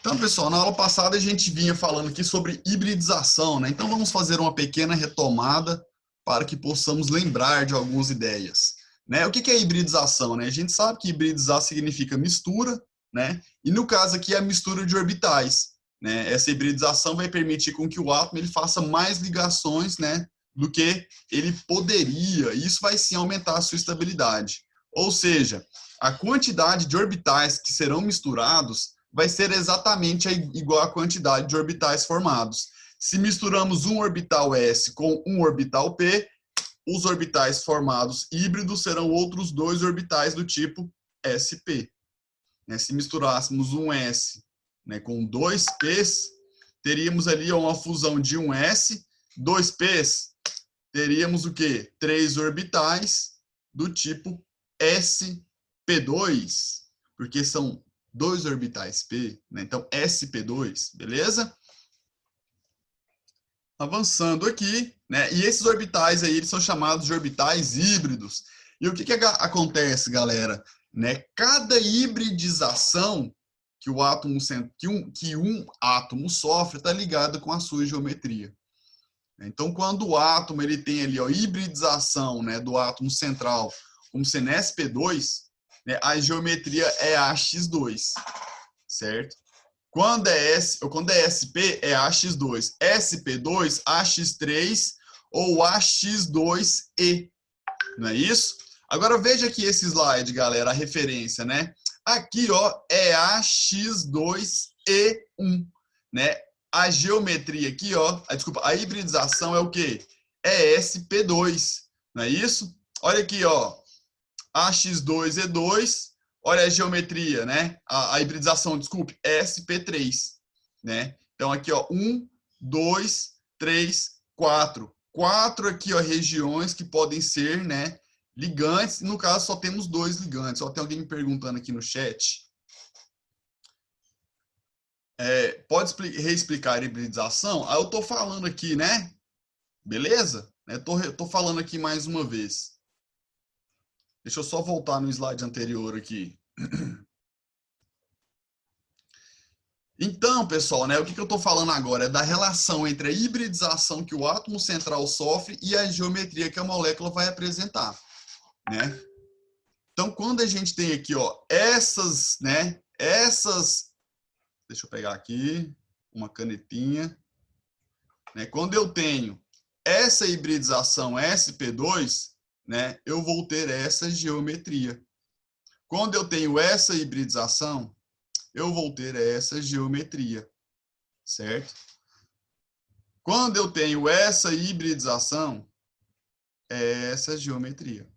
Então, pessoal, na aula passada a gente vinha falando aqui sobre hibridização, né? Então vamos fazer uma pequena retomada para que possamos lembrar de algumas ideias, né? O que é hibridização, né? A gente sabe que hibridizar significa mistura, né? E no caso aqui é a mistura de orbitais, né? Essa hibridização vai permitir com que o átomo ele faça mais ligações, né, do que ele poderia. E isso vai sim aumentar a sua estabilidade. Ou seja, a quantidade de orbitais que serão misturados vai ser exatamente igual à quantidade de orbitais formados. Se misturamos um orbital S com um orbital P, os orbitais formados híbridos serão outros dois orbitais do tipo sp. Se misturássemos um S, né, com dois P's, teríamos ali uma fusão de um S, dois P's, teríamos o quê? Três orbitais do tipo sp2, porque são dois orbitais P, né? Então sp2, beleza? Avançando aqui, né? E esses orbitais aí, eles são chamados de orbitais híbridos. E o que acontece, galera? Né? Cada hibridização que o átomo que um átomo sofre está ligado com a sua geometria. Então, quando o átomo ele tem ali a hibridização, né, do átomo central, como sendo sp2, né, a geometria é AX2, certo? Quando é SP, é AX2. SP2, AX3 ou AX2E, não é isso? Agora veja aqui esse slide, galera, a referência, né? Aqui, ó, é AX2E1, né? A geometria aqui, ó, a hibridização é o quê? É SP2, não é isso? Olha aqui, ó, AX2E2, olha a geometria, né? A hibridização, desculpe, SP3, né? Então aqui, ó, 1, 2, 3, 4. 4 aqui, ó, regiões que podem ser, né, ligantes. No caso, só temos dois ligantes. Ó, tem alguém me perguntando aqui no chat. Pode reexplicar a hibridização? Eu tô falando aqui, né? Beleza? Tô falando aqui mais uma vez. Deixa eu só voltar no slide anterior aqui. Então, pessoal, né, o que eu estou falando agora é da relação entre a hibridização que o átomo central sofre e a geometria que a molécula vai apresentar, né? Então, quando a gente tem aqui, ó, deixa eu pegar aqui uma canetinha, né? Quando eu tenho essa hibridização sp2, né, eu vou ter essa geometria. Quando eu tenho essa hibridização, eu vou ter essa geometria, certo? Quando eu tenho essa hibridização, é essa geometria.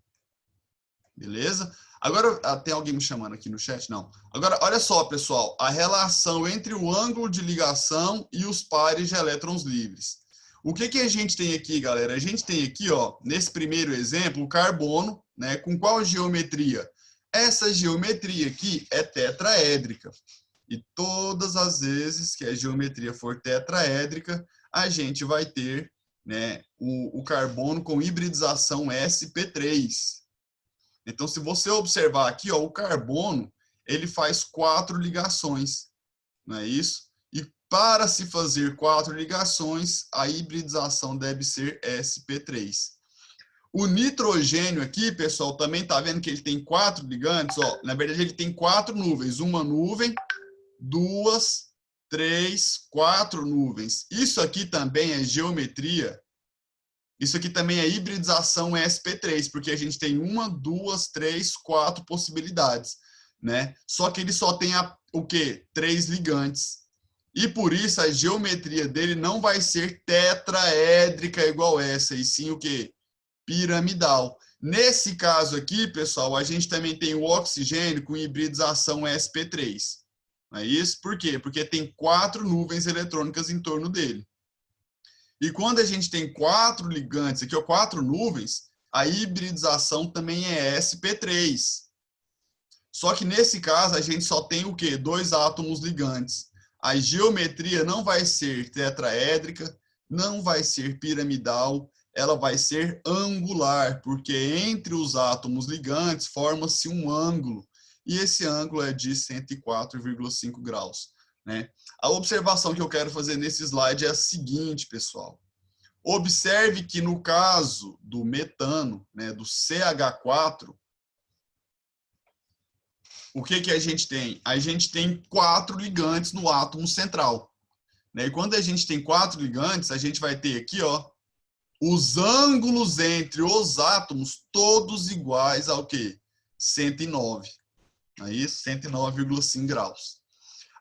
Beleza? Agora, tem alguém me chamando aqui no chat? Não. Agora, olha só, pessoal, a relação entre o ângulo de ligação e os pares de elétrons livres. O que a gente tem aqui, galera? A gente tem aqui, ó, nesse primeiro exemplo, o carbono, né? Com qual geometria? Essa geometria aqui é tetraédrica. E todas as vezes que a geometria for tetraédrica, a gente vai ter, né, o carbono com hibridização sp3. Então, se você observar aqui, ó, o carbono ele faz 4 ligações, não é isso? E para se fazer 4 ligações, a hibridização deve ser sp3. O nitrogênio aqui, pessoal, também está vendo que ele tem 4 ligantes, ó. Na verdade, ele tem 4 nuvens. Uma nuvem, 2, 3, 4 nuvens. Isso aqui também é geometria. Isso aqui também é hibridização sp3, porque a gente tem 1, 2, 3, 4 possibilidades, né? Só que ele só tem o quê? 3 ligantes. E por isso a geometria dele não vai ser tetraédrica igual essa, e sim o quê? Piramidal. Nesse caso aqui, pessoal, a gente também tem o oxigênio com hibridização sp3. Não é isso? Por quê? Porque tem 4 nuvens eletrônicas em torno dele. E quando a gente tem 4 ligantes, aqui, ó, 4 nuvens, a hibridização também é sp3. Só que nesse caso a gente só tem o quê? 2 átomos ligantes. A geometria não vai ser tetraédrica, não vai ser piramidal, ela vai ser angular, porque entre os átomos ligantes forma-se um ângulo, e esse ângulo é de 104,5 graus. né? A observação que eu quero fazer nesse slide é a seguinte, pessoal. Observe que no caso do metano, né, do CH4, o que a gente tem? A gente tem 4 ligantes no átomo central, né? E quando a gente tem 4 ligantes, a gente vai ter aqui, ó, os ângulos entre os átomos todos iguais ao quê? 109. Não é isso? 109,5 graus.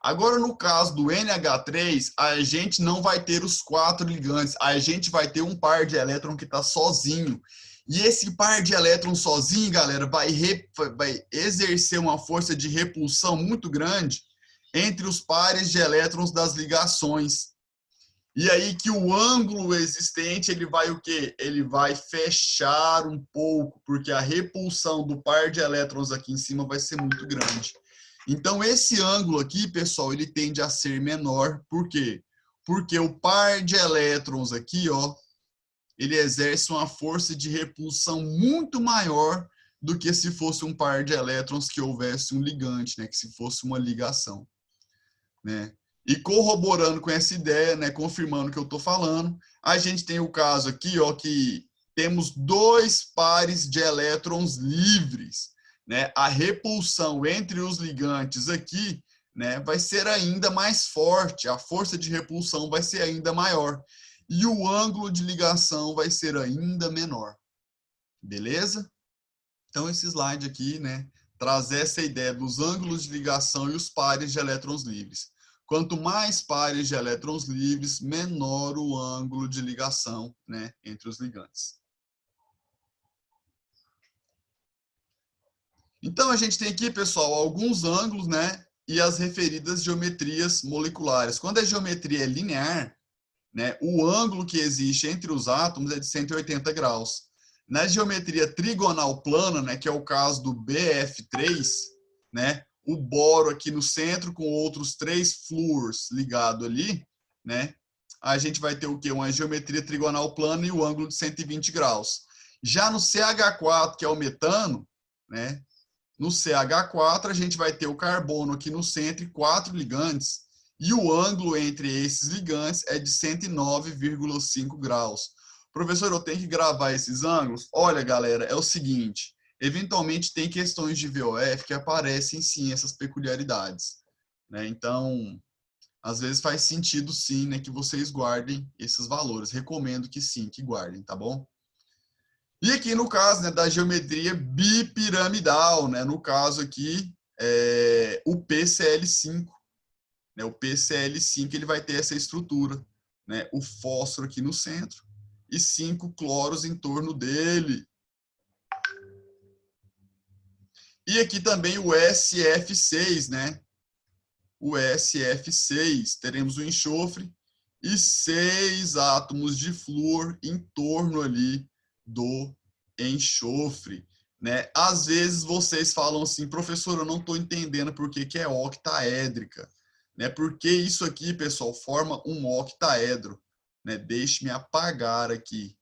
Agora, no caso do NH3, a gente não vai ter os 4 ligantes, a gente vai ter um par de elétrons que está sozinho. E esse par de elétrons sozinho, galera, vai exercer uma força de repulsão muito grande entre os pares de elétrons das ligações. E aí que o ângulo existente, ele vai o quê? Ele vai fechar um pouco, porque a repulsão do par de elétrons aqui em cima vai ser muito grande. Então, esse ângulo aqui, pessoal, ele tende a ser menor. Por quê? Porque o par de elétrons aqui, ó, ele exerce uma força de repulsão muito maior do que se fosse um par de elétrons que houvesse um ligante, né? Que se fosse uma ligação, né? E corroborando com essa ideia, né, confirmando o que eu estou falando, a gente tem o caso aqui, ó, que temos 2 pares de elétrons livres, né? A repulsão entre os ligantes aqui, né, vai ser ainda mais forte, a força de repulsão vai ser ainda maior e o ângulo de ligação vai ser ainda menor. Beleza? Então esse slide aqui, né, traz essa ideia dos ângulos de ligação e os pares de elétrons livres. Quanto mais pares de elétrons livres, menor o ângulo de ligação, né, entre os ligantes. Então, a gente tem aqui, pessoal, alguns ângulos, né, e as referidas geometrias moleculares. Quando a geometria é linear, né, o ângulo que existe entre os átomos é de 180 graus. Na geometria trigonal plana, né, que é o caso do BF3, né, o boro aqui no centro com outros 3 flúors ligados ali, né, a gente vai ter o quê? Uma geometria trigonal plana e o ângulo de 120 graus. Já no CH4, que é o metano, né, no CH4 a gente vai ter o carbono aqui no centro e 4 ligantes, e o ângulo entre esses ligantes é de 109,5 graus. Professor, eu tenho que gravar esses ângulos? Olha, galera, é o seguinte, eventualmente tem questões de VOF que aparecem sim essas peculiaridades, né? Então, às vezes faz sentido sim, né, que vocês guardem esses valores. Recomendo que sim, que guardem, tá bom? E aqui no caso, né, da geometria bipiramidal, né, no caso aqui, o PCl5. Né, o PCl5 ele vai ter essa estrutura, né, o fósforo aqui no centro e 5 cloros em torno dele. E aqui também o SF6, né? O SF6, teremos o enxofre e 6 átomos de flúor em torno ali do enxofre, né? Às vezes vocês falam assim, professor, eu não estou entendendo por que é octaédrica, né? Porque isso aqui, pessoal, forma um octaedro, né? Deixe-me apagar aqui,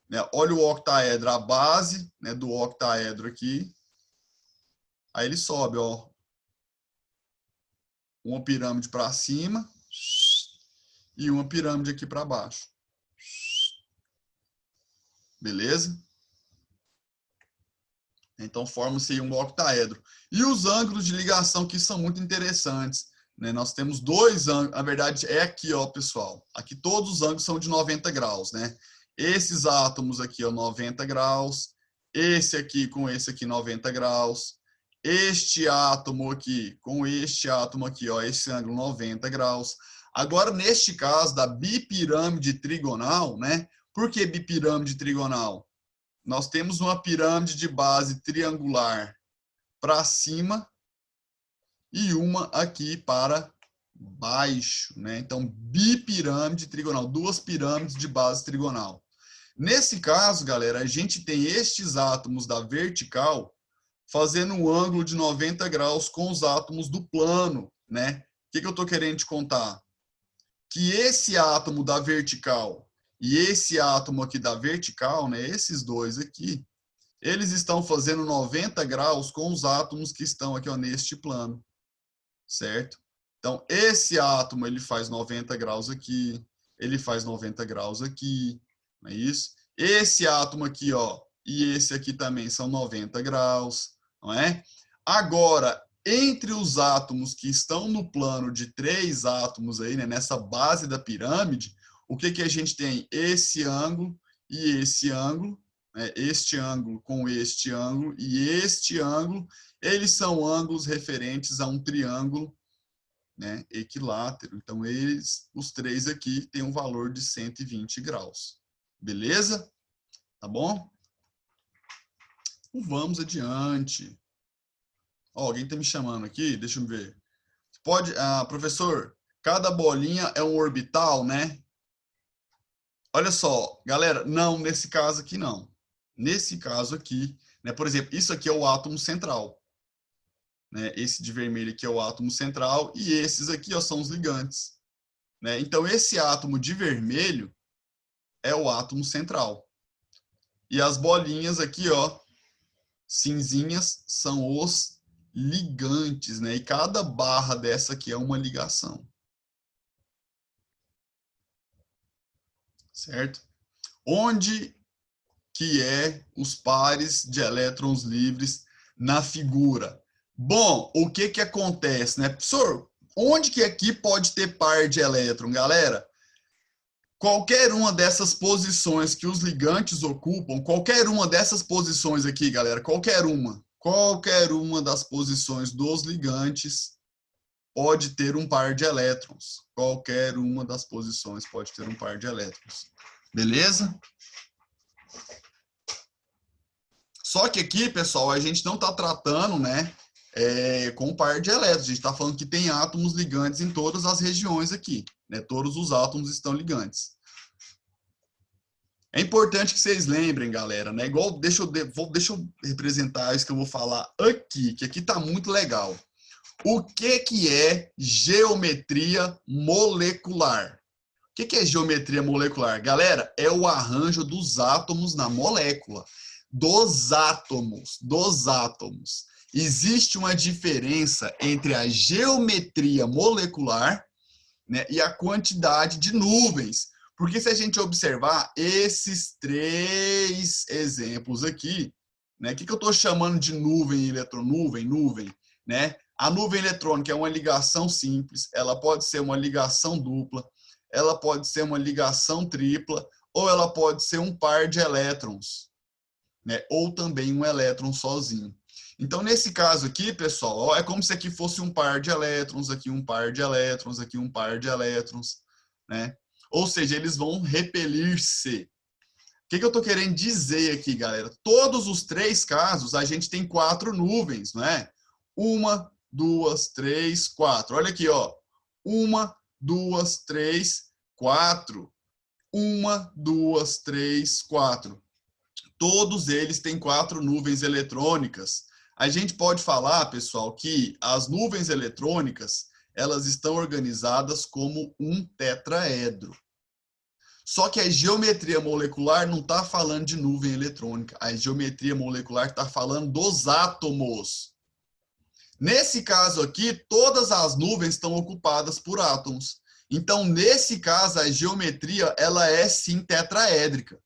né? Olha o octaedro, a base, né, do octaedro aqui, aí ele sobe, ó, uma pirâmide para cima e uma pirâmide aqui para baixo. Beleza? Então, forma-se um octaedro. E os ângulos de ligação que são muito interessantes, né? Nós temos 2 ângulos, na verdade é aqui, ó, pessoal. Aqui todos os ângulos são de 90 graus, né? Esses átomos aqui, ó, 90 graus. Esse aqui com esse aqui, 90 graus. Este átomo aqui com este átomo aqui, ó, esse ângulo 90 graus. Agora, neste caso da bipirâmide trigonal, né? Por que bipirâmide trigonal? Nós temos uma pirâmide de base triangular para cima e uma aqui para baixo, né? Então, bipirâmide trigonal, 2 pirâmides de base trigonal. Nesse caso, galera, a gente tem estes átomos da vertical fazendo um ângulo de 90 graus com os átomos do plano, né? O que eu estou querendo te contar? Que esse átomo da vertical e esse átomo aqui da vertical, né? Esses dois aqui, eles estão fazendo 90 graus com os átomos que estão aqui, ó, neste plano, certo? Então, esse átomo, ele faz 90 graus aqui, ele faz 90 graus aqui, não é isso? Esse átomo aqui, ó, e esse aqui também são 90 graus, não é? Agora, entre os átomos que estão no plano de 3 átomos aí, né, nessa base da pirâmide, o que a gente tem? Esse ângulo e esse ângulo, né, este ângulo com este ângulo e este ângulo, eles são ângulos referentes a um triângulo, né, equilátero. Então, os três aqui têm um valor de 120 graus. Beleza? Tá bom? Vamos adiante. Ó, alguém está me chamando aqui, deixa eu ver. Pode, professor, cada bolinha é um orbital, né? Olha só, galera, não, nesse caso aqui não. Nesse caso aqui, né, por exemplo, isso aqui é o átomo central. Né? Esse de vermelho aqui é o átomo central e esses aqui, ó, são os ligantes. Né? Então, esse átomo de vermelho é o átomo central. E as bolinhas aqui, ó, cinzinhas, são os ligantes, né? E cada barra dessa aqui é uma ligação. Certo? Onde que é os pares de elétrons livres na figura? Bom, o que acontece, né? Professor, onde que aqui pode ter par de elétron, galera? Qualquer uma dessas posições que os ligantes ocupam, qualquer uma dessas posições aqui, galera, qualquer uma das posições dos ligantes pode ter um par de elétrons. Qualquer uma das posições pode ter um par de elétrons. Beleza? Só que aqui, pessoal, a gente não está tratando, né, com par de elétrons. A gente está falando que tem átomos ligantes em todas as regiões aqui. Né? Todos os átomos estão ligantes. É importante que vocês lembrem, galera, né? Igual, deixa eu representar isso que eu vou falar aqui, que aqui está muito legal. O que é geometria molecular? O que é geometria molecular? Galera, é o arranjo dos átomos na molécula. Dos átomos. Existe uma diferença entre a geometria molecular, né, e a quantidade de nuvens. Porque se a gente observar esses 3 exemplos aqui, né, o que eu estou chamando de nuvem e eletronuvem? Nuvem, né? A nuvem eletrônica é uma ligação simples, ela pode ser uma ligação dupla, ela pode ser uma ligação tripla, ou ela pode ser um par de elétrons, né? Ou também um elétron sozinho. Então, nesse caso aqui, pessoal, ó, é como se aqui fosse um par de elétrons, aqui um par de elétrons, aqui um par de elétrons, né? Ou seja, eles vão repelir-se. O que eu estou querendo dizer aqui, galera? Todos os 3 casos, a gente tem 4 nuvens, não é? 1, 2, 3, 4. Olha aqui, ó. 1, 2, 3, 4. 1, 2, 3, 4. Todos eles têm 4 nuvens eletrônicas. A gente pode falar, pessoal, que as nuvens eletrônicas, elas estão organizadas como um tetraedro. Só que a geometria molecular não está falando de nuvem eletrônica. A geometria molecular está falando dos átomos. Nesse caso aqui, todas as nuvens estão ocupadas por átomos. Então, nesse caso, a geometria ela é sim tetraédrica.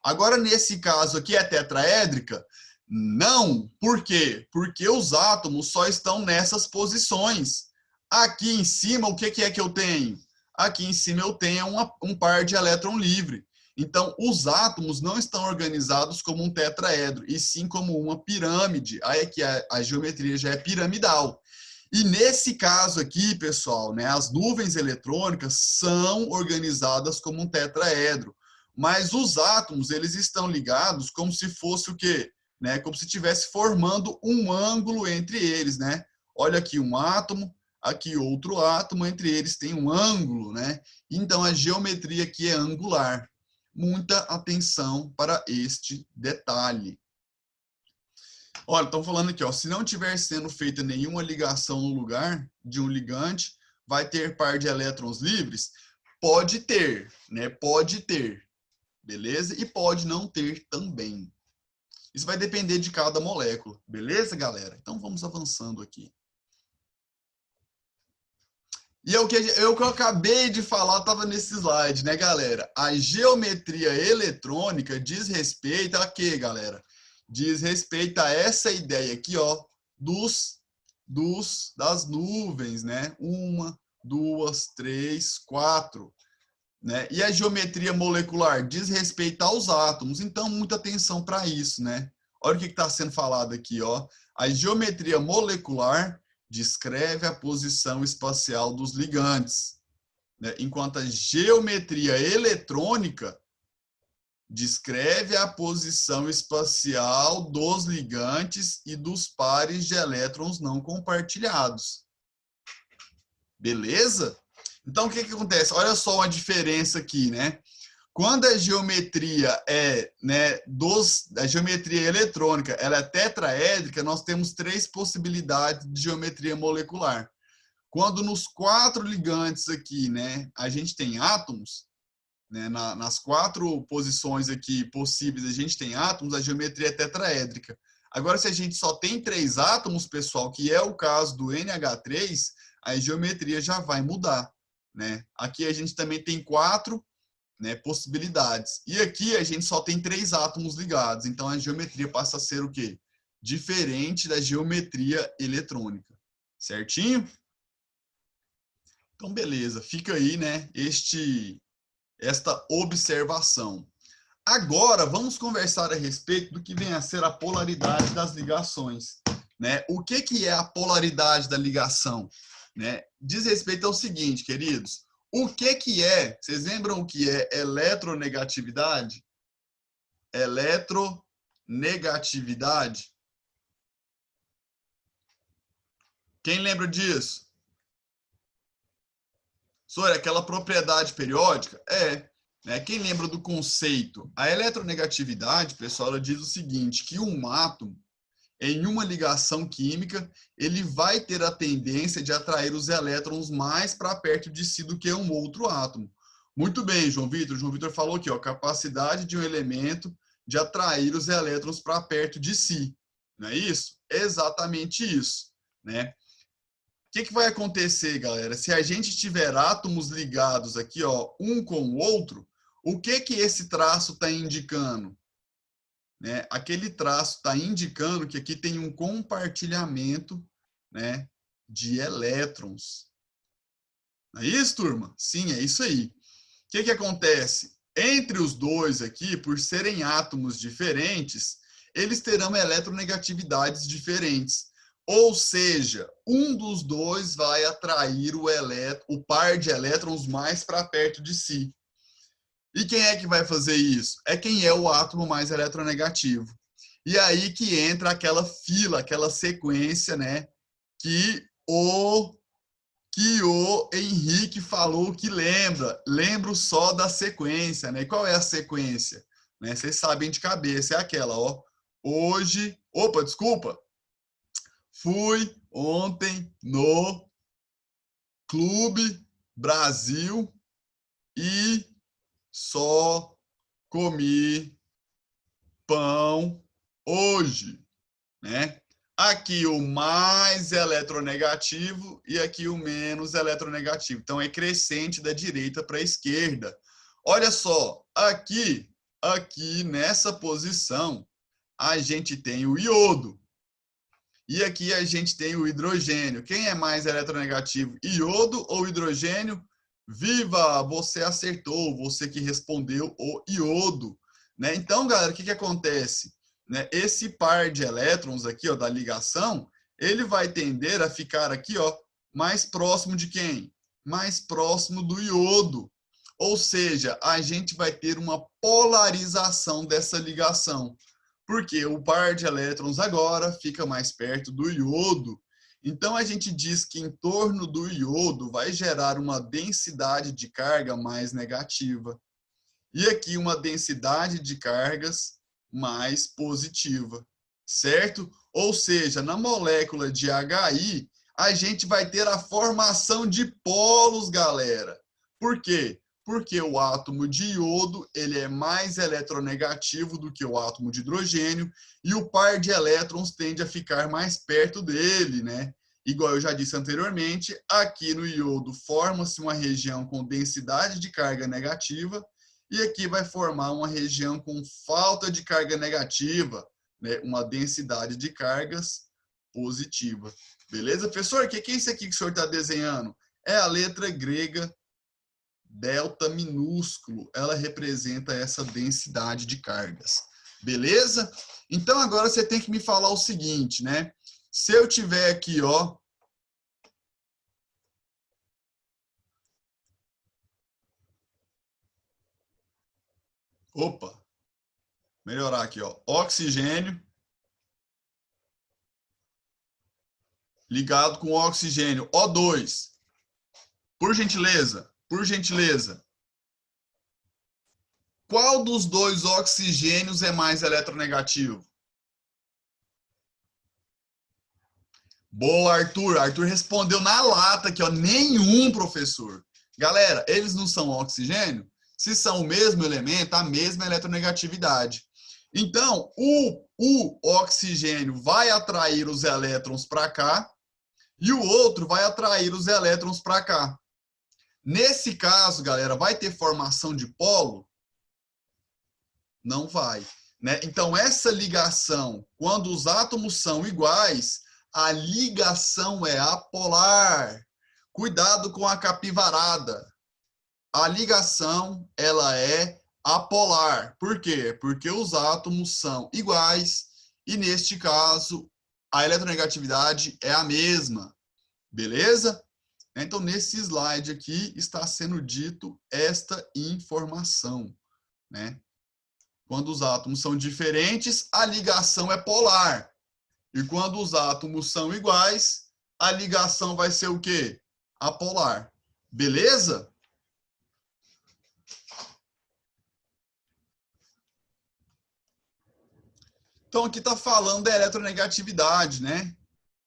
Agora, nesse caso aqui, é tetraédrica? Não. Por quê? Porque os átomos só estão nessas posições. Aqui em cima, o que é que eu tenho? Aqui em cima eu tenho um par de elétron livre. Então, os átomos não estão organizados como um tetraedro, e sim como uma pirâmide. Aí é que a geometria já é piramidal. E nesse caso aqui, pessoal, né, as nuvens eletrônicas são organizadas como um tetraedro. Mas os átomos, eles estão ligados como se fosse o quê? Né, como se estivesse formando um ângulo entre eles, né? Olha aqui um átomo, aqui outro átomo, entre eles tem um ângulo, né? Então, a geometria aqui é angular. Muita atenção para este detalhe. Olha, estão falando aqui, ó, se não tiver sendo feita nenhuma ligação no lugar de um ligante, vai ter par de elétrons livres? Pode ter, né? Pode ter, beleza? E pode não ter também. Isso vai depender de cada molécula, beleza, galera? Então, vamos avançando aqui. E é o que eu acabei de falar, estava nesse slide, né, galera? A geometria eletrônica diz respeito a quê, galera? Diz respeito a essa ideia aqui, ó, das nuvens, né? 1, 2, 3, 4. Né? E a geometria molecular diz respeito aos átomos, então muita atenção para isso, né? Olha o que está sendo falado aqui, ó. A geometria molecular descreve a posição espacial dos ligantes, né? Enquanto a geometria eletrônica descreve a posição espacial dos ligantes e dos pares de elétrons não compartilhados. Beleza? Então, o que acontece? Olha só uma diferença aqui, né? Quando a geometria a geometria eletrônica ela é tetraédrica, nós temos 3 possibilidades de geometria molecular. Quando nos 4 ligantes aqui, né, a gente tem átomos, né, nas 4 posições aqui possíveis a gente tem átomos, a geometria é tetraédrica. Agora, se a gente só tem 3 átomos, pessoal, que é o caso do NH3, a geometria já vai mudar, né? Aqui a gente também tem 4, né, possibilidades. E aqui a gente só tem 3 átomos ligados. Então a geometria passa a ser o quê? Diferente da geometria eletrônica. Certinho? Então, beleza. Fica aí, né, esta observação. Agora, vamos conversar a respeito do que vem a ser a polaridade das ligações. Né? O que é a polaridade da ligação? Né? Diz respeito ao seguinte, queridos. O que é? Vocês lembram o que é eletronegatividade? Eletronegatividade. Quem lembra disso? Sobre aquela propriedade periódica? Né? Quem lembra do conceito? A eletronegatividade, pessoal, ela diz o seguinte, que um átomo, em uma ligação química, ele vai ter a tendência de atrair os elétrons mais para perto de si do que um outro átomo. Muito bem, João Vitor. João Vitor falou aqui, ó, capacidade de um elemento de atrair os elétrons para perto de si. Não é isso? Exatamente isso, né? O que vai acontecer, galera? Se a gente tiver átomos ligados aqui, ó, um com o outro, o que esse traço está indicando? Né? Aquele traço está indicando que aqui tem um compartilhamento, né, de elétrons. Não é isso, turma? Sim, é isso aí. O que acontece? Entre os dois aqui, por serem átomos diferentes, eles terão eletronegatividades diferentes. Ou seja, um dos dois vai atrair o par de elétrons mais para perto de si. E quem é que vai fazer isso? É quem é o átomo mais eletronegativo. E aí que entra aquela fila, aquela sequência, né, que o Henrique falou que lembra. Lembro só da sequência, né? Qual é a sequência? Né? Vocês sabem de cabeça, é aquela, ó. Hoje, opa, desculpa. Fui ontem no Clube Brasil e só comi pão hoje, né? Aqui o mais eletronegativo e aqui o menos eletronegativo. Então é crescente da direita para a esquerda. Olha só, aqui nessa posição a gente tem o iodo. E aqui a gente tem o hidrogênio. Quem é mais eletronegativo, iodo ou hidrogênio? Viva! Você acertou, você que respondeu o iodo. Né? Então, galera, o que acontece? Né? Esse par de elétrons aqui, ó, da ligação, ele vai tender a ficar aqui, ó, mais próximo de quem? Mais próximo do iodo. Ou seja, a gente vai ter uma polarização dessa ligação. Porque o par de elétrons agora fica mais perto do iodo. Então, a gente diz que em torno do iodo vai gerar uma densidade de carga mais negativa. E aqui uma densidade de cargas mais positiva, certo? Ou seja, na molécula de HI, a gente vai ter a formação de polos, galera. Por quê? Porque o átomo de iodo ele é mais eletronegativo do que o átomo de hidrogênio e o par de elétrons tende a ficar mais perto dele, né? igual eu já disse anteriormente, aqui no iodo forma-se uma região com densidade de carga negativa e aqui vai formar uma região com falta de carga negativa, né? Uma densidade de cargas positiva. Beleza, professor? O que é isso aqui que o senhor está desenhando? É a letra grega delta minúsculo. Ela representa essa densidade de cargas. Beleza? Então, agora você tem que me falar o seguinte, né? Se eu tiver aqui, ó, opa, melhorar aqui, ó, oxigênio ligado com oxigênio O2. Por gentileza, por gentileza. Qual dos dois oxigênios é mais eletronegativo? Boa, Arthur. Arthur respondeu na lata aqui, ó. Nenhum, professor. Galera, eles não são oxigênio? Se são o mesmo elemento, a mesma eletronegatividade. Então, o oxigênio vai atrair os elétrons para cá e o outro vai atrair os elétrons para cá. Nesse caso, galera, vai ter formação de polo? Não vai, né? Então, essa ligação, quando os átomos são iguais, a ligação é apolar. Cuidado com a capivarada. A ligação, ela é apolar. Por quê? Porque os átomos são iguais e, neste caso, a eletronegatividade é a mesma. Beleza? Então, nesse slide aqui, está sendo dito esta informação, né? Quando os átomos são diferentes, a ligação é polar. E quando os átomos são iguais, a ligação vai ser o quê? Apolar. Beleza? Então, aqui está falando da eletronegatividade, né?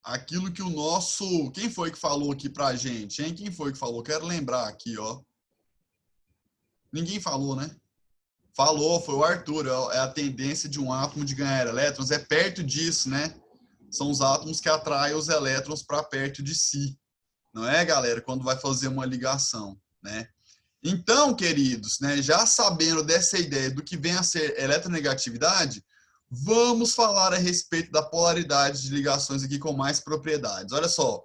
Aquilo que o nosso... Quem foi que falou aqui para a gente, hein? Quem foi que falou? Quero lembrar aqui, ó. Ninguém falou, né? Falou, foi o Arthur. É a tendência de um átomo de ganhar elétrons. É perto disso, né? São os átomos que atraem os elétrons para perto de si. Não é, galera? Quando vai fazer uma ligação, né? Então, queridos, né, já sabendo dessa ideia do que vem a ser eletronegatividade, vamos falar a respeito da polaridade de ligações aqui com mais propriedades. Olha só.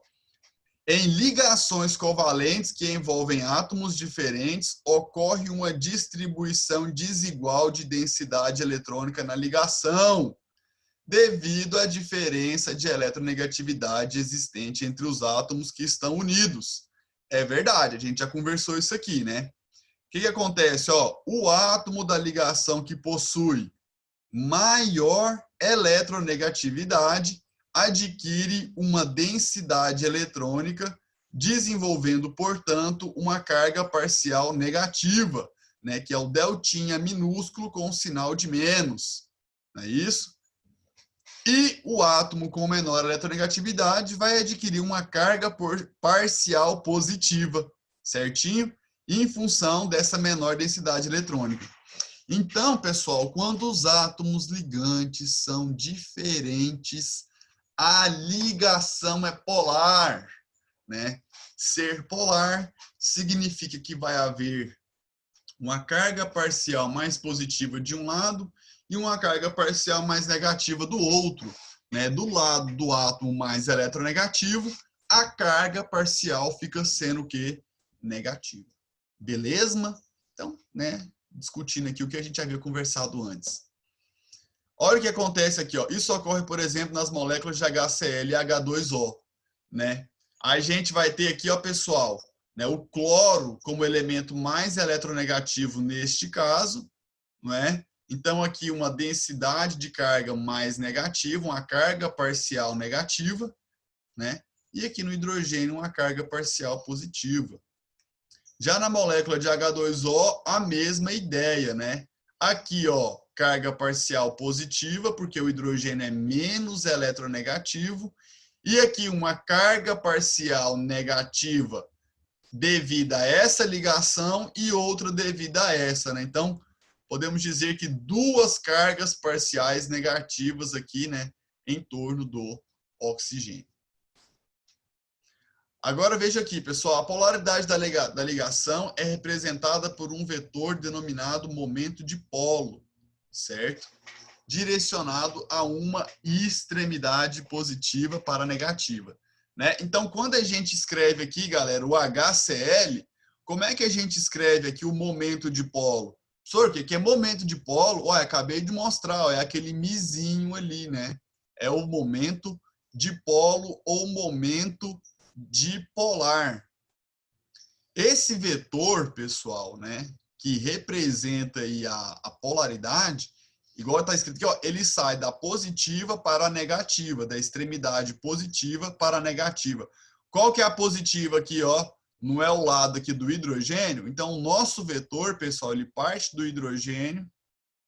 Em ligações covalentes que envolvem átomos diferentes, ocorre uma distribuição desigual de densidade eletrônica na ligação, devido à diferença de eletronegatividade existente entre os átomos que estão unidos. É verdade, a gente já conversou isso aqui, né? O que acontece? Ó, o átomo da ligação que possui maior eletronegatividade adquire uma densidade eletrônica, desenvolvendo, portanto, uma carga parcial negativa, né, que é o deltinha minúsculo com sinal de menos. Não é isso? E o átomo com menor eletronegatividade vai adquirir uma carga parcial positiva, certinho? Em função dessa menor densidade eletrônica. Então, pessoal, quando os átomos ligantes são diferentes, a ligação é polar, né? Ser polar significa que vai haver uma carga parcial mais positiva de um lado e uma carga parcial mais negativa do outro, né? Do lado do átomo mais eletronegativo, a carga parcial fica sendo o quê? Negativa. Beleza? Então, né? Discutindo aqui o que a gente havia conversado antes. Olha o que acontece aqui, ó. Isso ocorre, por exemplo, nas moléculas de HCl e H2O, né? A gente vai ter aqui, ó, pessoal, né, o cloro como elemento mais eletronegativo neste caso, não é? Então, aqui uma densidade de carga mais negativa, uma carga parcial negativa, né? E aqui no hidrogênio, uma carga parcial positiva. Já na molécula de H2O, a mesma ideia, né? Aqui, ó, carga parcial positiva, porque o hidrogênio é menos eletronegativo. E aqui uma carga parcial negativa devido a essa ligação e outra devido a essa, né? Então, podemos dizer que duas cargas parciais negativas aqui, né? Em torno do oxigênio. Agora veja aqui, pessoal, a polaridade da ligação é representada por um vetor denominado momento de polo, certo? Direcionado a uma extremidade positiva para negativa, né? Então, quando a gente escreve aqui, galera, o HCl, como é que a gente escreve aqui o momento de polo? Professor, o que é momento de polo? Olha, acabei de mostrar, ó, é aquele mizinho ali, né? É o momento de polo ou momento dipolar. Esse vetor, pessoal, né, que representa aí a polaridade, igual está escrito aqui, ó, ele sai da positiva para a negativa, da extremidade positiva para a negativa. Qual que é a positiva aqui, ó? Não é o lado aqui do hidrogênio? Então, o nosso vetor, pessoal, ele parte do hidrogênio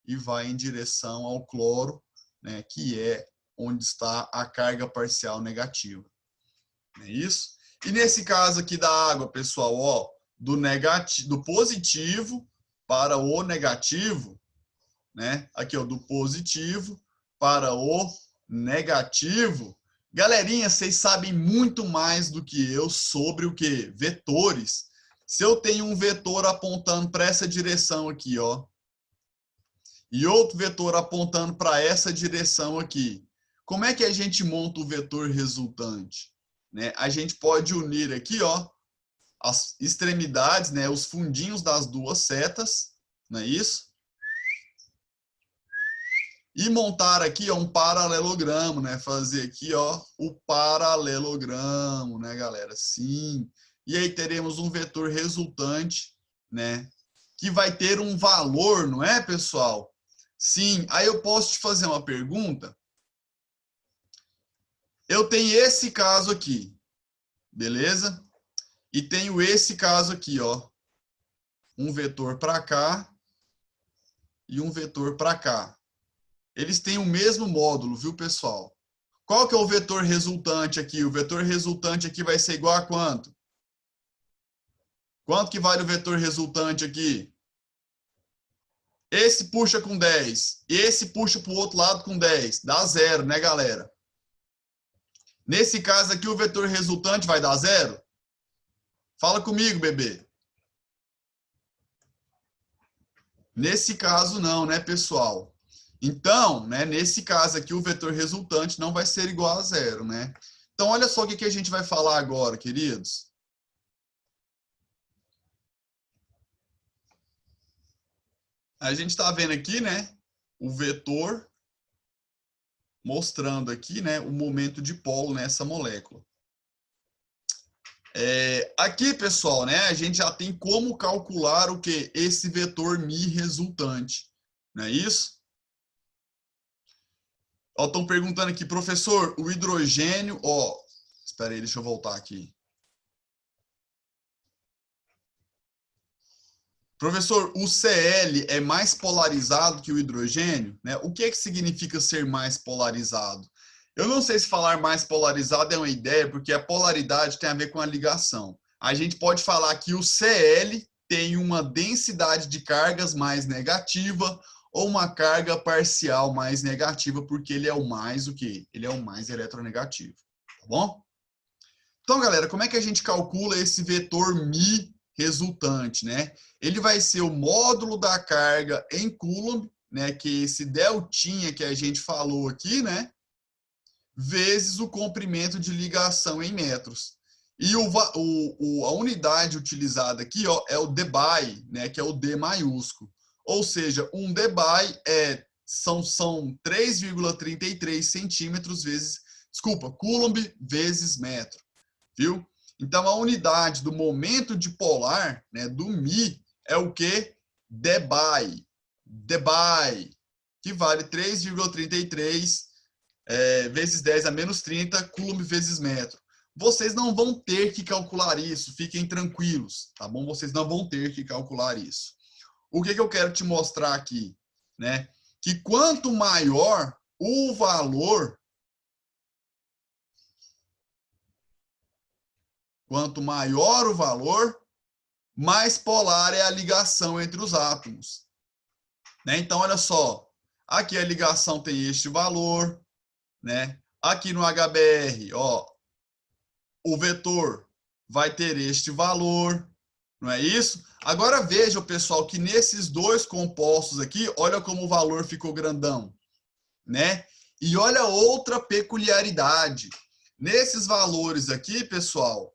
e vai em direção ao cloro, né, que é onde está a carga parcial negativa. Não é isso? E nesse caso aqui da água, pessoal, ó, do positivo para o negativo, né? Aqui, ó, do positivo para o negativo. Galerinha, vocês sabem muito mais do que eu sobre o que? Vetores. Se eu tenho um vetor apontando para essa direção aqui, ó, e outro vetor apontando para essa direção aqui, como é que a gente monta o vetor resultante? Né? A gente pode unir aqui, ó, as extremidades, né, os fundinhos das duas setas, não é isso? E montar aqui, ó, um paralelogramo, né? Fazer aqui, ó, o paralelogramo, né, galera? Sim. E aí teremos um vetor resultante, né? Que vai ter um valor, não é, pessoal? Sim. Aí eu posso te fazer uma pergunta? Eu tenho esse caso aqui, beleza? E tenho esse caso aqui, ó. Um vetor para cá e um vetor para cá. Eles têm o mesmo módulo, viu, pessoal? Qual que é o vetor resultante aqui? O vetor resultante aqui vai ser igual a quanto? Quanto que vale o vetor resultante aqui? Esse puxa com 10, esse puxa para o outro lado com 10. Dá zero, né, galera? Nesse caso aqui, o vetor resultante vai dar zero? Fala comigo, bebê. Nesse caso, não, né, pessoal? Então, né, nesse caso aqui, o vetor resultante não vai ser igual a zero, né? Então, olha só o que a gente vai falar agora, queridos. A gente está vendo aqui, né, o vetor mostrando aqui, né, o momento de polo nessa molécula. Aqui, pessoal, né, a gente já tem como calcular o que? Esse vetor μ resultante, não é isso? Estão perguntando aqui, professor, o hidrogênio, ó, espera aí, deixa eu voltar aqui. Professor, o Cl é mais polarizado que o hidrogênio, né? O que significa ser mais polarizado? Eu não sei se falar mais polarizado é uma ideia, porque a polaridade tem a ver com a ligação. A gente pode falar que o Cl tem uma densidade de cargas mais negativa ou uma carga parcial mais negativa, porque ele é o mais o quê? Ele é o mais eletronegativo, tá bom? Então, galera, como é que a gente calcula esse vetor μ resultante, né? Ele vai ser o módulo da carga em Coulomb, né, que é esse deltinha que a gente falou aqui, né, vezes o comprimento de ligação em metros. E a unidade utilizada aqui, ó, é o dBi, né, que é o D maiúsculo. Ou seja, um dBi são 3,33 centímetros vezes, desculpa, Coulomb vezes metro, viu? Então, a unidade do momento dipolar, né, do μ, é o que? dBi. dBi, que vale 3,33 vezes 10 a menos 30, Coulomb vezes metro. Vocês não vão ter que calcular isso, fiquem tranquilos, tá bom? Vocês não vão ter que calcular isso. O que eu quero te mostrar aqui, né? Que quanto maior o valor, mais polar é a ligação entre os átomos. Né? Então, olha só, aqui a ligação tem este valor, né? Aqui no HBr, ó, o vetor vai ter este valor, não é isso? Agora veja, pessoal, que nesses dois compostos aqui, olha como o valor ficou grandão, né? E olha outra peculiaridade. Nesses valores aqui, pessoal,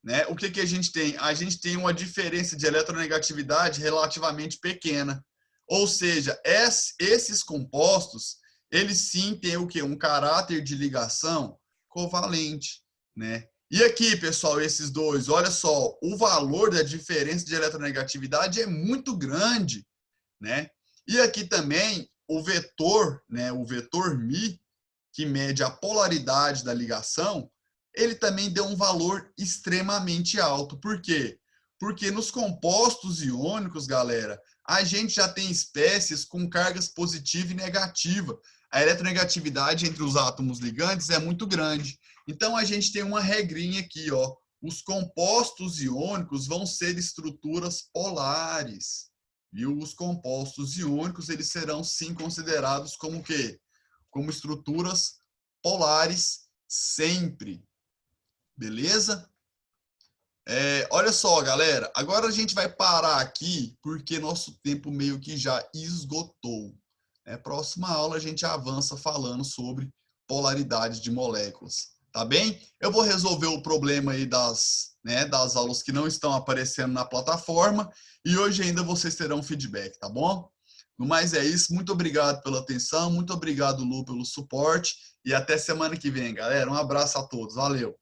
né, o que, que a gente tem? A gente tem uma diferença de eletronegatividade relativamente pequena. Ou seja, esses compostos, eles sim têm o quê? Um caráter de ligação covalente, né? E aqui, pessoal, esses dois, olha só, o valor da diferença de eletronegatividade é muito grande, né? E aqui também o vetor, né, o vetor μ, que mede a polaridade da ligação, ele também deu um valor extremamente alto. Por quê? Porque nos compostos iônicos, galera, a gente já tem espécies com cargas positiva e negativa. A eletronegatividade entre os átomos ligantes é muito grande. Então, a gente tem uma regrinha aqui, ó. Os compostos iônicos vão ser estruturas polares. E os compostos iônicos, eles serão, sim, considerados como o quê? Como estruturas polares sempre. Beleza? Olha só, galera. Agora a gente vai parar aqui, porque nosso tempo meio que já esgotou. Próxima aula a gente avança falando sobre polaridade de moléculas. Tá bem? Eu vou resolver o problema aí das aulas que não estão aparecendo na plataforma e hoje ainda vocês terão feedback, tá bom? No mais é isso. Muito obrigado pela atenção, muito obrigado, Lu, pelo suporte e até semana que vem, galera. Um abraço a todos. Valeu!